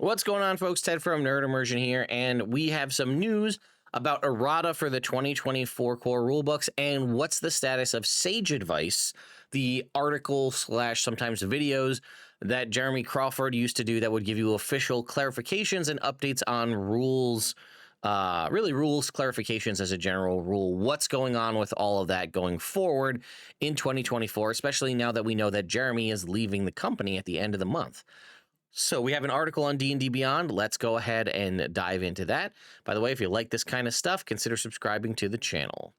What's going on, folks? Ted from Immersion here, and we have some news about Errata for the 2024 core rulebooks and what's the status of Sage Advice, the article slash sometimes videos that Jeremy Crawford used to do that would give you official clarifications and updates on rules, really rules clarifications as a general rule. What's going on with all of that going forward in 2024, especially now that we know that Jeremy is leaving the company at the end of the month. So we have an article on D&D Beyond. Let's go ahead and dive into that. By the way, if you like this kind of stuff, consider subscribing to the channel.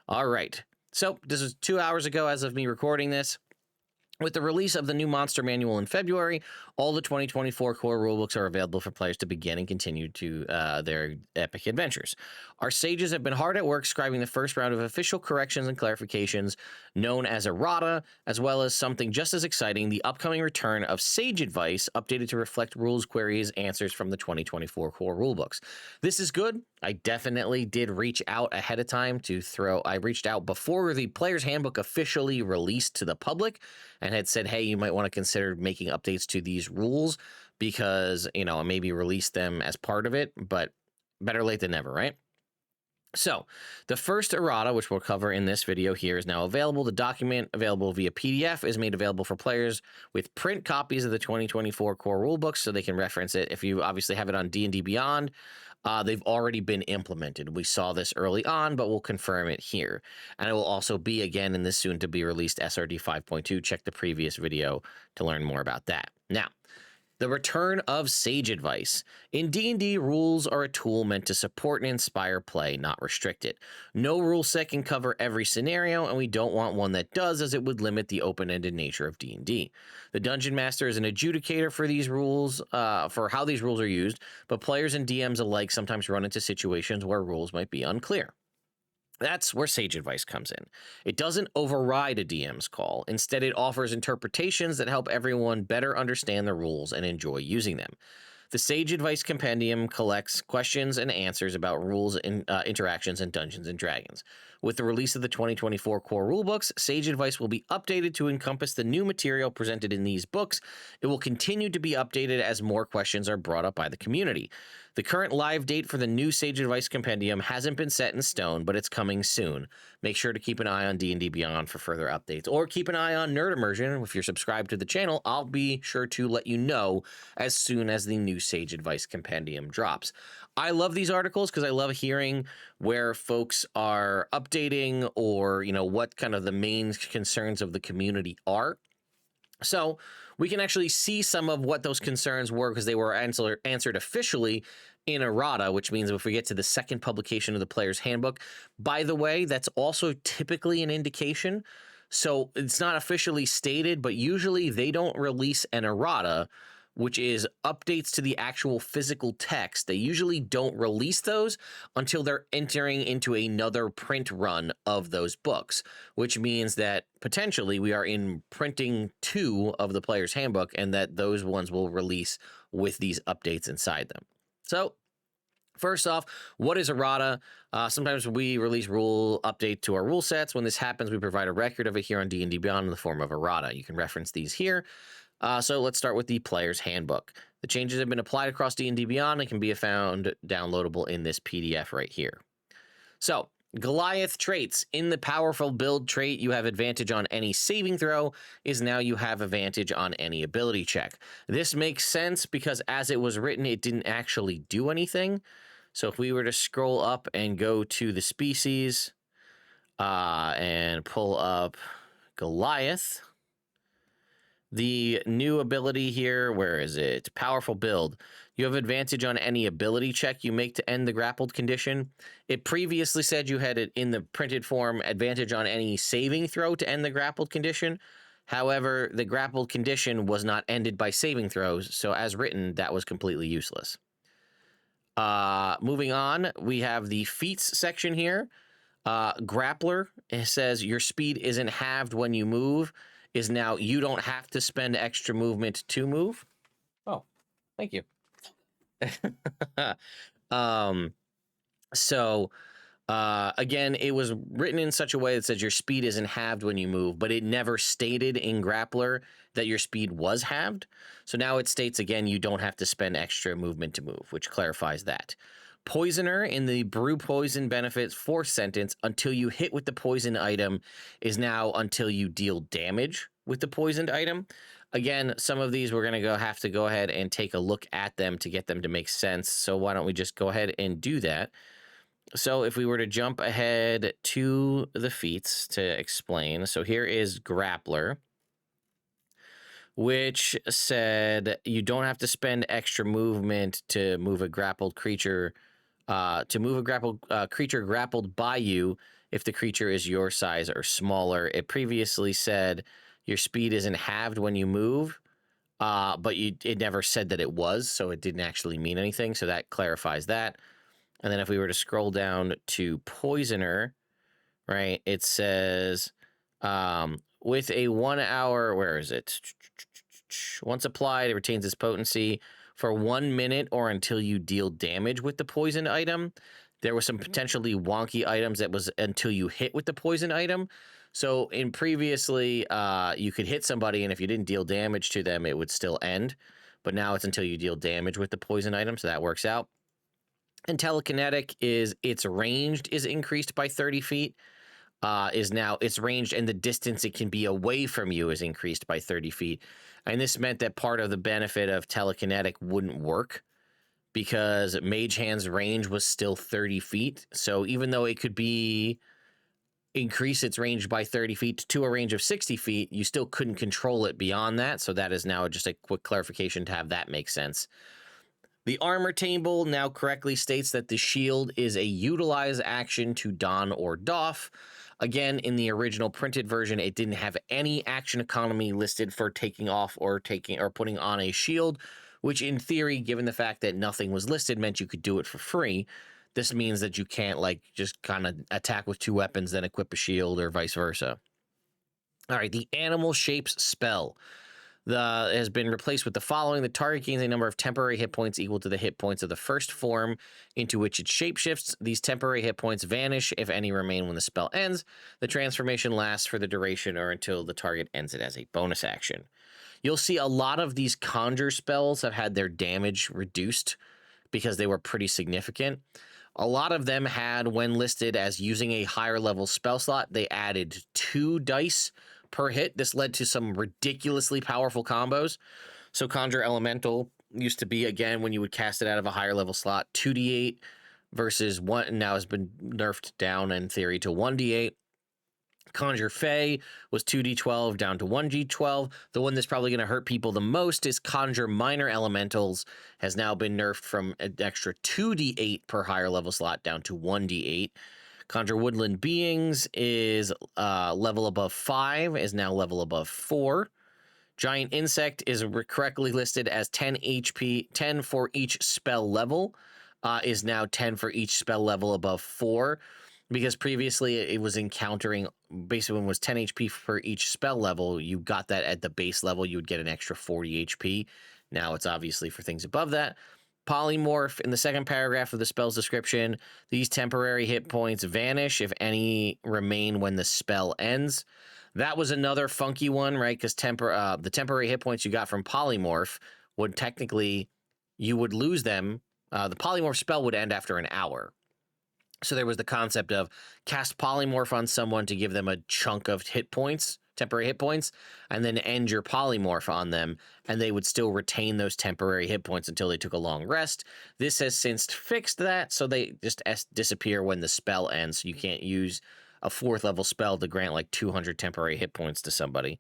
All right. So this was 2 hours ago as of me recording this. With the release of the new Monster Manual in February, all the 2024 core rulebooks are available for players to begin and continue to their epic adventures. Our sages have been hard at work scribing the first round of official corrections and clarifications known as Errata, as well as something just as exciting, the upcoming return of Sage Advice, updated to reflect rules, queries, answers from the 2024 core rulebooks. This is good. I definitely did reach out ahead of time I reached out before the Player's Handbook officially released to the public and had said, hey, you might want to consider making updates to these rules because, maybe release them as part of it, but better late than never, right? So the first errata, which we'll cover in this video here, is now available. The document, available via PDF, is made available for players with print copies of the 2024 core rulebooks so they can reference it. If you obviously have it on D&D Beyond, they've already been implemented. We saw this early on, but we'll confirm it here. And it will also be again in this soon-to-be-released SRD 5.2. Check the previous video to learn more about that. Now, the return of Sage Advice. In D&D, rules are a tool meant to support and inspire play, not restrict it. No rule set can cover every scenario, and we don't want one that does, as it would limit the open-ended nature of D&D. The Dungeon Master is an adjudicator for these rules, for how these rules are used, but players and DMs alike sometimes run into situations where rules might be unclear. That's where Sage Advice comes in. It doesn't override a DM's call. Instead, it offers interpretations that help everyone better understand the rules and enjoy using them. The Sage Advice Compendium collects questions and answers about rules and interactions in Dungeons & Dragons. With the release of the 2024 core rulebooks, Sage Advice will be updated to encompass the new material presented in these books. It will continue to be updated as more questions are brought up by the community. The current live date for the new Sage Advice Compendium hasn't been set in stone, but it's coming soon. Make sure to keep an eye on D&D Beyond for further updates, or keep an eye on Nerd Immersion. If you're subscribed to the channel, I'll be sure to let you know as soon as the new Sage Advice Compendium drops. I love these articles because I love hearing where folks are updating or, what kind of the main concerns of the community are. So we can actually see some of what those concerns were because they were answered officially in Errata, which means if we get to the second publication of the Player's Handbook, by the way, that's also typically an indication. So it's not officially stated, but usually they don't release an Errata, which is updates to the actual physical text. They usually don't release those until they're entering into another print run of those books, which means that potentially we are in printing 2 of the Player's Handbook and that those ones will release with these updates inside them. So first off, what is Errata? Sometimes we release rule update to our rule sets. When this happens, we provide a record of it here on D&D Beyond in the form of Errata. You can reference these here. So let's start with the Player's Handbook. The changes have been applied across D&D Beyond and can be found downloadable in this PDF right here. So, Goliath traits. In the powerful build trait, you have advantage on any saving throw, is now you have advantage on any ability check. This makes sense because as it was written, it didn't actually do anything. So if we were to scroll up and go to the species and pull up Goliath, the new ability here, where is it? Powerful build. You have advantage on any ability check you make to end the grappled condition. It previously said you had it in the printed form, advantage on any saving throw to end the grappled condition. However, the grappled condition was not ended by saving throws, so as written, that was completely useless. Moving on, we have the feats section here. Grappler, it says your speed isn't halved when you move, is now you don't have to spend extra movement to move. Oh, thank you. So Again, it was written in such a way that says your speed isn't halved when you move, but it never stated in Grappler that your speed was halved. So now it states again, you don't have to spend extra movement to move, which clarifies that. Poisoner in the brew poison benefits fourth sentence, until you hit with the poison item, is now until you deal damage with the poisoned item. Again, some of these we're going to have to go ahead and take a look at them to get them to make sense. So why don't we just go ahead and do that? So if we were to jump ahead to the feats to explain, so here is Grappler, which said you don't have to spend extra movement to move a grappled creature, creature grappled by you if the creature is your size or smaller. It previously said your speed isn't halved when you move, but it never said that it was, so it didn't actually mean anything. So that clarifies that. And then if we were to scroll down to Poisoner, right, it says with a 1 hour, where is it? Once applied, it retains its potency for 1 minute or until you deal damage with the poisoned item. There were some potentially wonky items that was until you hit with the poison item. So in previously, you could hit somebody, and if you didn't deal damage to them, it would still end. But now it's until you deal damage with the poison item, so that works out. And telekinetic is its ranged is increased by 30 feet. Is now its ranged, and the distance it can be away from you is increased by 30 feet. And this meant that part of the benefit of telekinetic wouldn't work because Mage Hand's range was still 30 feet. So even though it could be increase its range by 30 feet to a range of 60 feet, you still couldn't control it beyond that. So that is now just a quick clarification to have that make sense. The armor table now correctly states that the shield is a utilize action to don or doff. Again, in the original printed version, it didn't have any action economy listed for taking off or putting on a shield, which in theory, given the fact that nothing was listed, meant you could do it for free. This means that you can't just kind of attack with 2 weapons, then equip a shield or vice versa. All right, the animal shapes spell has been replaced with the following. The target gains a number of temporary hit points equal to the hit points of the first form into which it shapeshifts. These temporary hit points vanish if any remain when the spell ends. The transformation lasts for the duration or until the target ends it as a bonus action. You'll see a lot of these conjure spells have had their damage reduced because they were pretty significant. A lot of them had, when listed as using a higher level spell slot, they added 2 dice per hit. This led to some ridiculously powerful combos. So Conjure Elemental used to be, again, when you would cast it out of a higher level slot, 2d8 versus 1, and now has been nerfed down in theory to 1d8. Conjure Fey was 2d12 down to 1d12. The one that's probably going to hurt people the most is Conjure Minor Elementals, has now been nerfed from an extra 2d8 per higher level slot down to 1d8. Conjure Woodland Beings is level above 5, is now level above 4. Giant Insect is correctly listed as 10 HP, 10 for each spell level, is now 10 for each spell level above 4, because previously it was encountering, basically when it was 10 HP for each spell level, you got that at the base level, you would get an extra 40 HP. Now it's obviously for things above that. Polymorph, in the second paragraph of the spell's description, these temporary hit points vanish if any remain when the spell ends. That was another funky one, right? Because the temporary hit points you got from Polymorph would technically, you would lose them. The Polymorph spell would end after an hour. So there was the concept of cast Polymorph on someone to give them a chunk of hit points, temporary hit points, and then end your Polymorph on them, and they would still retain those temporary hit points until they took a long rest. This has since fixed that, so they just disappear when the spell ends. So you can't use a 4th level spell to grant like 200 temporary hit points to somebody.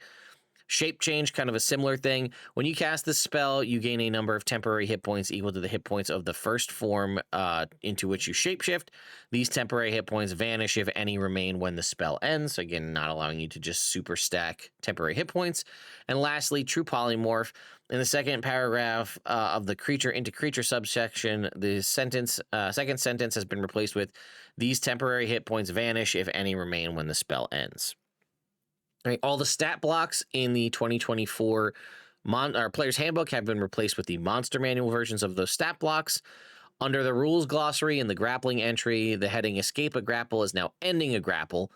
Shape Change, kind of a similar thing. When you cast this spell, you gain a number of temporary hit points equal to the hit points of the first form into which you shapeshift. These temporary hit points vanish if any remain when the spell ends. Again, not allowing you to just super stack temporary hit points. And lastly, True Polymorph. In the second paragraph of the creature into creature subsection, the second sentence has been replaced with, these temporary hit points vanish if any remain when the spell ends. Right, all the stat blocks in the 2024 Player's Handbook have been replaced with the Monster Manual versions of those stat blocks. Under the rules glossary in the grappling entry, the heading escape a grapple is now ending a grapple.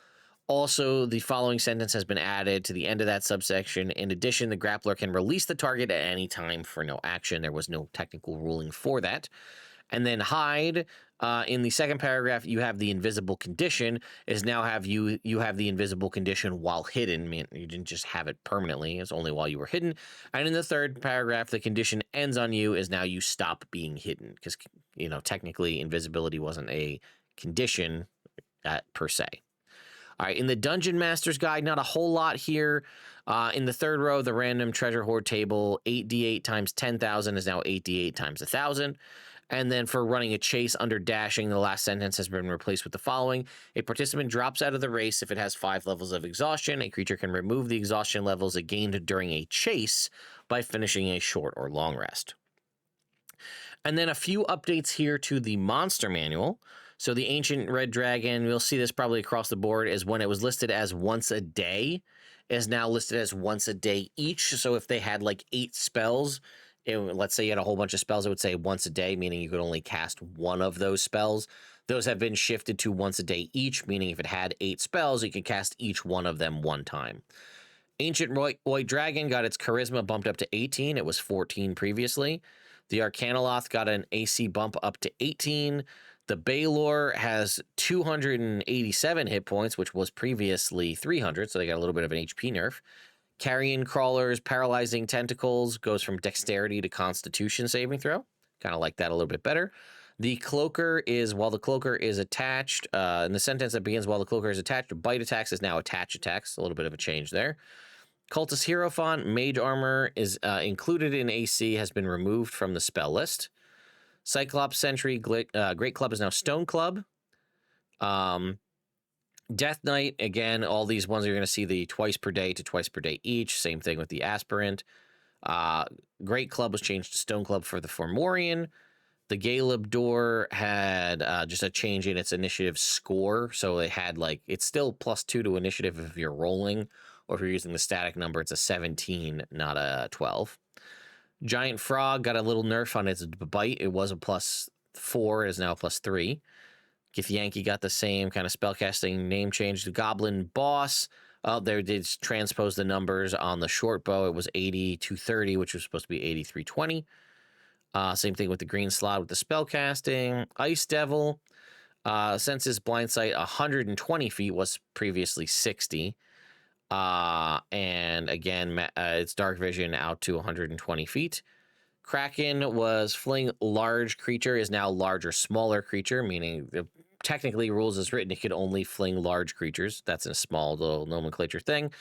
Also, the following sentence has been added to the end of that subsection. In addition, the grappler can release the target at any time for no action. There was no technical ruling for that. And then hide, in the second paragraph, you have the invisible condition. Is now have you have the invisible condition while hidden. I mean, you didn't just have it permanently. It's only while you were hidden. And in the third paragraph, the condition ends on you is now you stop being hidden, because technically invisibility wasn't a condition per se. All right, in the Dungeon Master's Guide, not a whole lot here. In the third row, the random treasure hoard table, 8d8 times 10,000 is now 8d8 times 1,000. And then for running a chase under dashing, the last sentence has been replaced with the following. A participant drops out of the race if it has 5 levels of exhaustion. A creature can remove the exhaustion levels it gained during a chase by finishing a short or long rest. And then a few updates here to the monster manual. So the Ancient Red Dragon, we'll see this probably across the board, is when it was listed as once a day, is now listed as once a day each. So if they had like 8 spells, let's say you had a whole bunch of spells, it would say once a day, meaning you could only cast one of those spells. Those have been shifted to once a day each, meaning if it had 8 spells, you could cast each one of them one time. Ancient White Dragon got its charisma bumped up to 18. It was 14 previously. The Arcanoloth got an AC bump up to 18. The Baylor has 287 hit points, which was previously 300, so they got a little bit of an HP nerf. Carrion Crawler's Paralyzing Tentacles goes from Dexterity to Constitution saving throw. Kind of like that a little bit better. The Cloaker is, while the Cloaker is attached, in the sentence that begins while the Cloaker is attached, bite attacks is now attach attacks. A little bit of a change there. Cultist Hierophant, Mage Armor is included in AC, has been removed from the spell list. Cyclops Sentry, Great Club is now Stone Club. Death Knight, again, all these ones you're going to see the twice per day to twice per day each. Same thing with the Aspirant. Great Club was changed to Stone Club for the Fomorian. The Galeb Door had just a change in its initiative score. So it had it's still +2 to initiative if you're rolling, or if you're using the static number, it's a 17, not a 12. Giant Frog got a little nerf on its bite. It was a +4, it is now a +3. Githyanki got the same kind of spellcasting name change. The Goblin Boss, they did transpose the numbers on the short bow. It was 80-230, which was supposed to be 83-20. Same thing with the Green Slot with the spellcasting. Ice Devil, senses blind sight 120 feet, was previously 60. And again, it's dark vision out to 120 feet. Kraken was fling large creature, is now large or smaller creature, meaning technically rules as written, it could only fling large creatures. That's a small little nomenclature thing.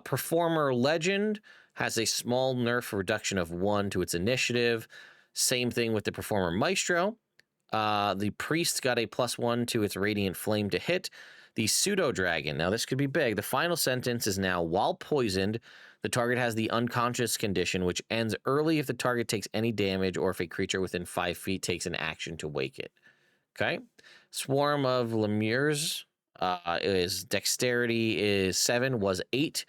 Performer Legend has a small nerf reduction of 1 to its initiative. Same thing with the Performer Maestro. The Priest got a +1 to its Radiant Flame to hit. The Pseudo Dragon, now this could be big. The final sentence is now, while poisoned, the target has the unconscious condition, which ends early if the target takes any damage or if a creature within 5 feet takes an action to wake it. Okay. Swarm of Lemures is Dexterity is 7, was 8.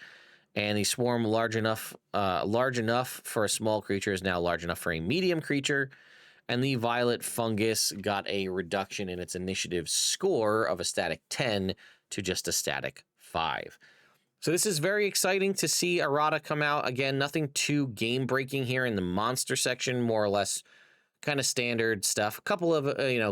And the swarm large enough for a small creature is now large enough for a medium creature. And the Violet Fungus got a reduction in its initiative score of a static 10 to just a static 5. So this is very exciting to see Errata come out. Again, nothing too game-breaking here in the monster section, more or less kind of standard stuff. A couple of,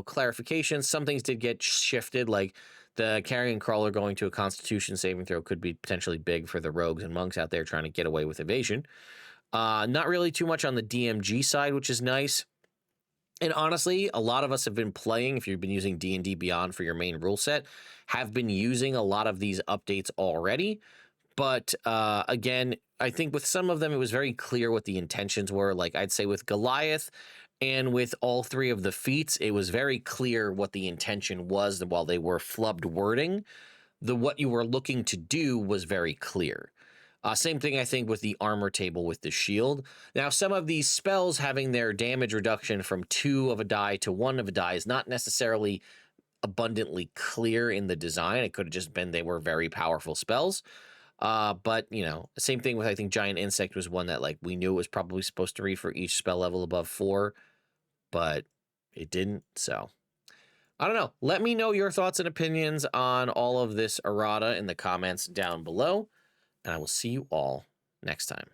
clarifications. Some things did get shifted, like the Carrion Crawler going to a Constitution saving throw could be potentially big for the rogues and monks out there trying to get away with evasion. Not really too much on the DMG side, which is nice. And honestly, a lot of us have been playing, if you've been using D&D Beyond for your main rule set, have been using a lot of these updates already. But again, I think with some of them, it was very clear what the intentions were. Like I'd say with Goliath and with all 3 of the feats, it was very clear what the intention was. And while they were flubbed wording, what you were looking to do was very clear. Same thing, I think, with the armor table with the shield. Now, some of these spells having their damage reduction from 2 of a die to 1 of a die is not necessarily abundantly clear in the design. It could have just been they were very powerful spells. But, same thing with, I think, Giant Insect was one that, we knew it was probably supposed to read for each spell level above 4. But it didn't. So I don't know. Let me know your thoughts and opinions on all of this errata in the comments down below, and I will see you all next time.